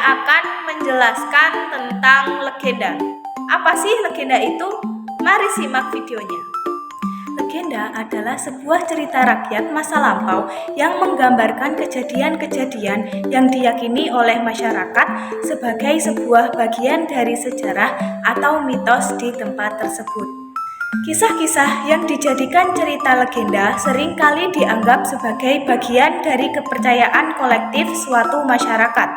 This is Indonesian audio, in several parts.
akan menjelaskan tentang legenda. Apa sih legenda itu? Mari simak videonya. Legenda adalah sebuah cerita rakyat masa lampau yang menggambarkan kejadian-kejadian yang diyakini oleh masyarakat sebagai sebuah bagian dari sejarah atau mitos di tempat tersebut. Kisah-kisah yang dijadikan cerita legenda seringkali dianggap sebagai bagian dari kepercayaan kolektif suatu masyarakat.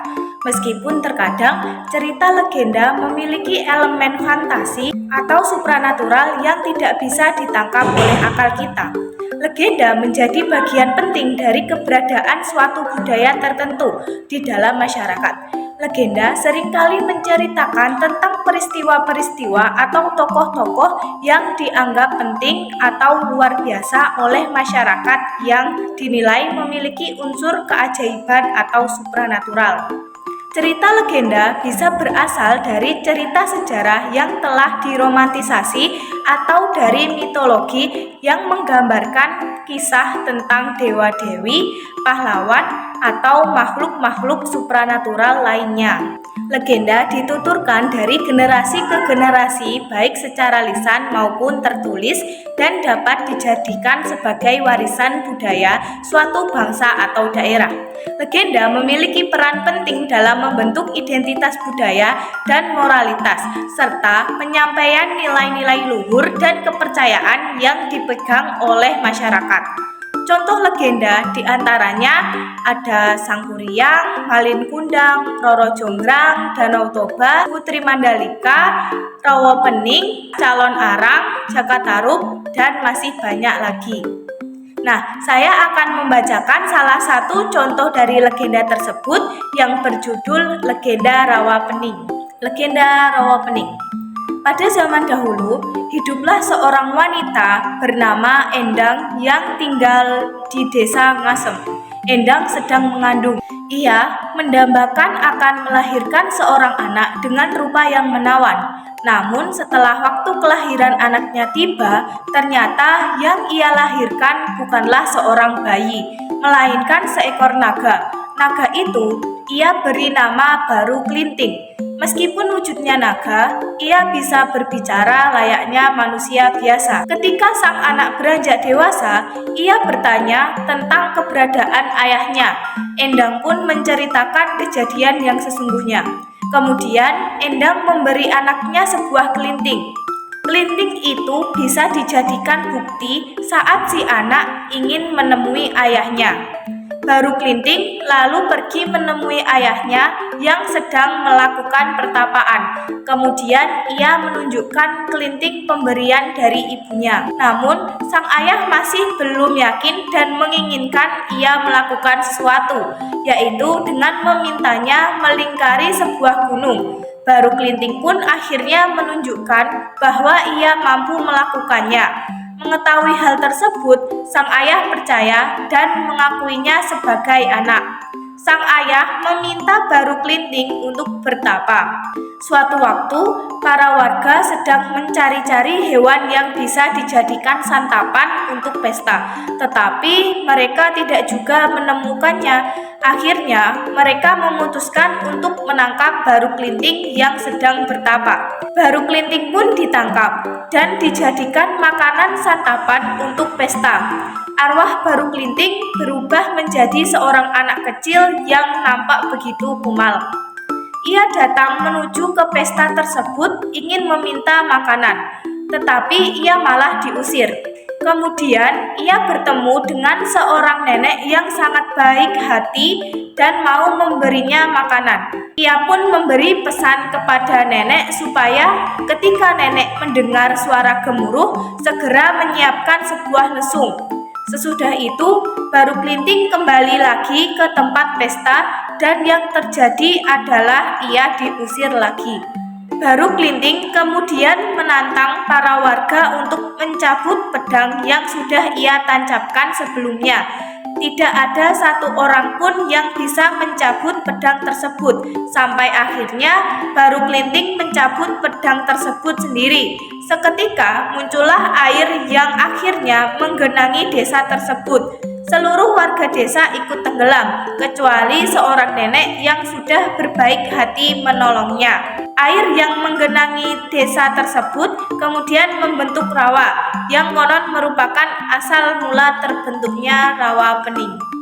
Meskipun terkadang cerita legenda memiliki elemen fantasi atau supranatural yang tidak bisa ditangkap oleh akal kita. Legenda menjadi bagian penting dari keberadaan suatu budaya tertentu di dalam masyarakat. Legenda seringkali menceritakan tentang peristiwa-peristiwa atau tokoh-tokoh yang dianggap penting atau luar biasa oleh masyarakat yang dinilai memiliki unsur keajaiban atau supranatural. Cerita legenda bisa berasal dari cerita sejarah yang telah diromantisasi atau dari mitologi yang menggambarkan kisah tentang dewa-dewi, pahlawan, atau makhluk-makhluk supranatural lainnya. Legenda dituturkan dari generasi ke generasi baik secara lisan maupun tertulis dan dapat dijadikan sebagai warisan budaya suatu bangsa atau daerah. Legenda memiliki peran penting dalam membentuk identitas budaya dan moralitas, serta penyampaian nilai-nilai luhur dan kepercayaan yang dipegang oleh masyarakat. Contoh legenda diantaranya ada Sangkuriang, Malin Kundang, Roro Jonggrang, Danau Toba, Putri Mandalika, Rawa Pening, Calon Arang, Jakatarub, dan masih banyak lagi. Nah, saya akan membacakan salah satu contoh dari legenda tersebut yang berjudul Legenda Rawa Pening. Legenda Rawa Pening. Pada zaman dahulu, hiduplah seorang wanita bernama Endang yang tinggal di desa Ngasem. Endang sedang mengandung. Ia mendambakan akan melahirkan seorang anak dengan rupa yang menawan. Namun setelah waktu kelahiran anaknya tiba, ternyata yang ia lahirkan bukanlah seorang bayi, melainkan seekor naga. Naga itu ia beri nama Baru Klinting. Meskipun wujudnya naga, ia bisa berbicara layaknya manusia biasa. Ketika sang anak beranjak dewasa, ia bertanya tentang keberadaan ayahnya. Endang pun menceritakan kejadian yang sesungguhnya. Kemudian, Endang memberi anaknya sebuah kelinting. Kelinting itu bisa dijadikan bukti saat si anak ingin menemui ayahnya. Baru Klinting lalu pergi menemui ayahnya yang sedang melakukan pertapaan. Kemudian ia menunjukkan kelinting pemberian dari ibunya. Namun sang ayah masih belum yakin dan menginginkan ia melakukan sesuatu, yaitu dengan memintanya melingkari sebuah gunung. Baru Klinting pun akhirnya menunjukkan bahwa ia mampu melakukannya. Mengetahui hal tersebut, sang ayah percaya dan mengakuinya sebagai anak. Sang ayah meminta Baru Klinting untuk bertapa. Suatu waktu, para warga sedang mencari-cari hewan yang bisa dijadikan santapan untuk pesta, tetapi mereka tidak juga menemukannya. Akhirnya, mereka memutuskan untuk menangkap Baru Klinting yang sedang bertapa. Baru Klinting pun ditangkap dan dijadikan makanan santapan untuk pesta. Arwah Baru Klinting berubah menjadi seorang anak kecil yang nampak begitu kumal. Ia datang menuju ke pesta tersebut ingin meminta makanan, tetapi ia malah diusir. Kemudian ia bertemu dengan seorang nenek yang sangat baik hati dan mau memberinya makanan. Ia pun memberi pesan kepada nenek supaya ketika nenek mendengar suara gemuruh, segera menyiapkan sebuah lesung. Sesudah itu, Baru Klinting kembali lagi ke tempat pesta dan yang terjadi adalah ia diusir lagi. Baru Klinting kemudian menantang para warga untuk mencabut pedang yang sudah ia tancapkan sebelumnya. Tidak ada satu orang pun yang bisa mencabut pedang tersebut. Sampai akhirnya Baru Klinting mencabut pedang tersebut sendiri. Seketika muncullah air yang akhirnya menggenangi desa tersebut. Seluruh warga desa ikut tenggelam, kecuali seorang nenek yang sudah berbaik hati menolongnya. Air yang menggenangi desa tersebut kemudian membentuk rawa, yang konon merupakan asal mula terbentuknya rawa Pening.